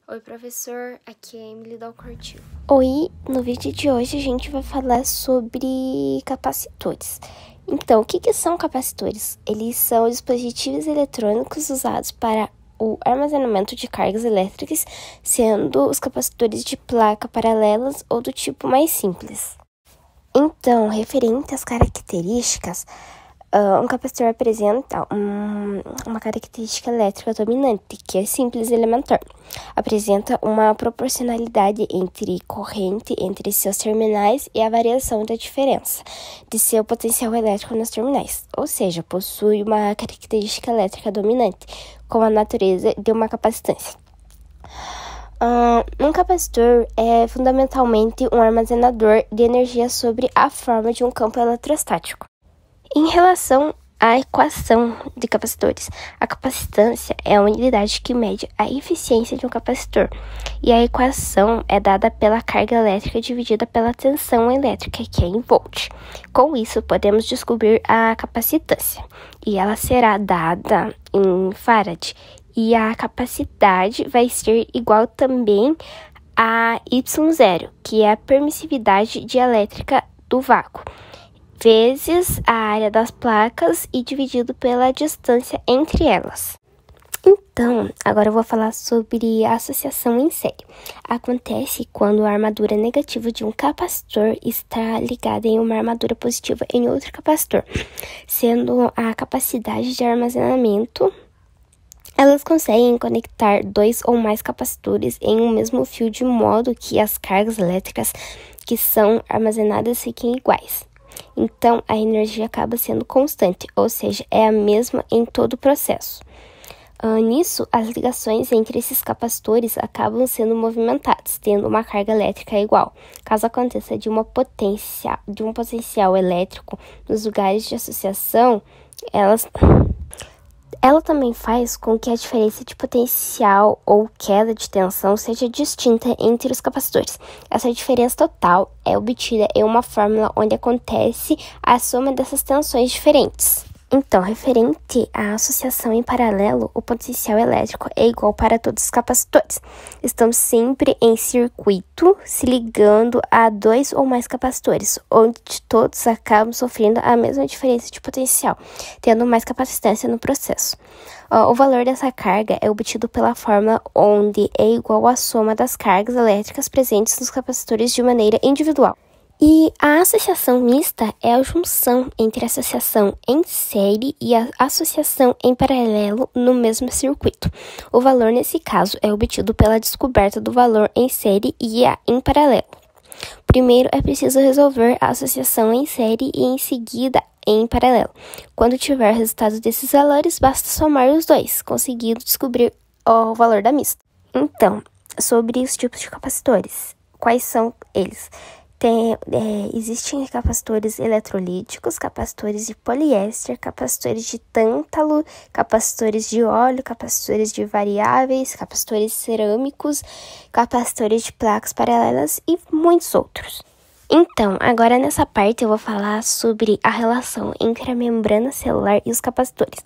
Oi, professor, aqui é Emily Dalcortil. Oi, no vídeo de hoje a gente vai falar sobre capacitores. Então, o que são capacitores? Eles são dispositivos eletrônicos usados para o armazenamento de cargas elétricas, sendo os capacitores de placa paralelas ou do tipo mais simples. Então, referente às características, um capacitor apresenta uma característica elétrica dominante, que é simples e elementar. Apresenta uma proporcionalidade entre corrente entre seus terminais e a variação da diferença de seu potencial elétrico nos terminais, ou seja, possui uma característica elétrica dominante, com a natureza de uma capacitância. Um capacitor é fundamentalmente um armazenador de energia sob a forma de um campo eletrostático. Em relação à equação de capacitores, a capacitância é a unidade que mede a eficiência de um capacitor, e a equação é dada pela carga elétrica dividida pela tensão elétrica, que é em volt. Com isso, podemos descobrir a capacitância, e ela será dada em farad, e a capacidade vai ser igual também a Y0, que é a permissividade dielétrica do vácuo, vezes a área das placas e dividido pela distância entre elas. Então, agora eu vou falar sobre a associação em série. Acontece quando a armadura negativa de um capacitor está ligada em uma armadura positiva em outro capacitor, sendo a capacidade de armazenamento. Elas conseguem conectar dois ou mais capacitores em um mesmo fio de modo que as cargas elétricas que são armazenadas fiquem iguais. Então, a energia acaba sendo constante, ou seja, é a mesma em todo o processo. Nisso, as ligações entre esses capacitores acabam sendo movimentadas, tendo uma carga elétrica igual. Caso aconteça de um potencial elétrico nos lugares de associação, ela também faz com que a diferença de potencial ou queda de tensão seja distinta entre os capacitores. Essa diferença total é obtida em uma fórmula onde acontece a soma dessas tensões diferentes. Então, referente à associação em paralelo, o potencial elétrico é igual para todos os capacitores. Estão sempre em circuito, se ligando a dois ou mais capacitores, onde todos acabam sofrendo a mesma diferença de potencial, tendo mais capacitância no processo. O valor dessa carga é obtido pela fórmula onde é igual à soma das cargas elétricas presentes nos capacitores de maneira individual. E a associação mista é a junção entre a associação em série e a associação em paralelo no mesmo circuito. O valor nesse caso é obtido pela descoberta do valor em série e em paralelo. Primeiro é preciso resolver a associação em série e em seguida em paralelo. Quando tiver o resultado desses valores, basta somar os dois, conseguindo descobrir o valor da mista. Então, sobre os tipos de capacitores, quais são eles? Existem capacitores eletrolíticos, capacitores de poliéster, capacitores de tântalo, capacitores de óleo, capacitores de variáveis, capacitores cerâmicos, capacitores de placas paralelas e muitos outros. Então, agora nessa parte eu vou falar sobre a relação entre a membrana celular e os capacitores.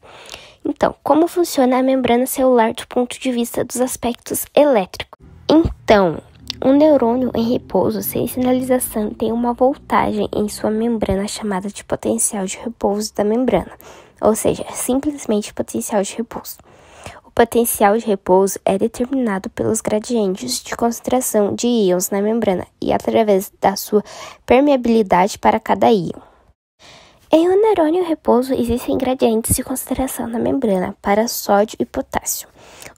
Então, como funciona a membrana celular do ponto de vista dos aspectos elétricos? Então, um neurônio em repouso sem sinalização tem uma voltagem em sua membrana chamada de potencial de repouso da membrana, ou seja, simplesmente potencial de repouso. O potencial de repouso é determinado pelos gradientes de concentração de íons na membrana e através da sua permeabilidade para cada íon. Em um neurônio em repouso, existem gradientes de concentração na membrana para sódio e potássio.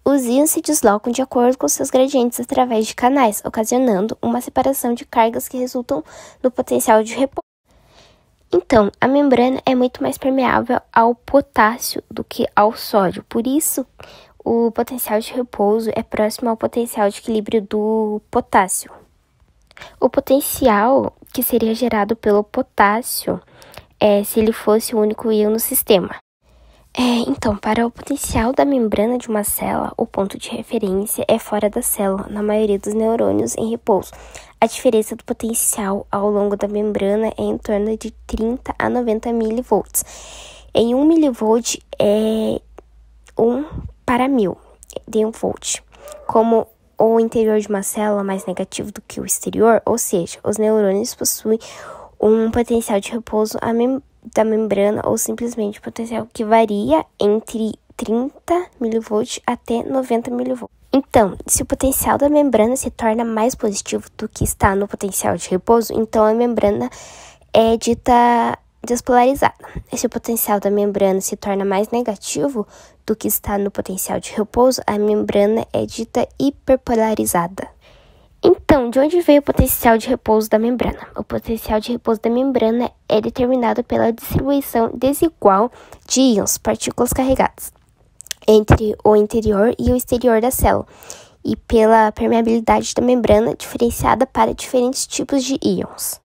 Os íons se deslocam de acordo com seus gradientes através de canais, ocasionando uma separação de cargas que resultam no potencial de repouso. Então, a membrana é muito mais permeável ao potássio do que ao sódio, por isso o potencial de repouso é próximo ao potencial de equilíbrio do potássio. O potencial que seria gerado pelo potássio se ele fosse o único íon no sistema. Então, para o potencial da membrana de uma célula, o ponto de referência é fora da célula, na maioria dos neurônios em repouso. A diferença do potencial ao longo da membrana é em torno de 30 a 90 mV. Em 1 mV é 1 para 1000 de 1 volt. Como o interior de uma célula mais negativo do que o exterior, ou seja, os neurônios possuem um potencial de repouso da membrana ou simplesmente potencial que varia entre 30 mV até 90 mV. Então, se o potencial da membrana se torna mais positivo do que está no potencial de repouso, então a membrana é dita despolarizada. E se o potencial da membrana se torna mais negativo do que está no potencial de repouso, a membrana é dita hiperpolarizada. Então, de onde veio o potencial de repouso da membrana? O potencial de repouso da membrana é determinado pela distribuição desigual de íons, partículas carregadas, entre o interior e o exterior da célula, e pela permeabilidade da membrana diferenciada para diferentes tipos de íons.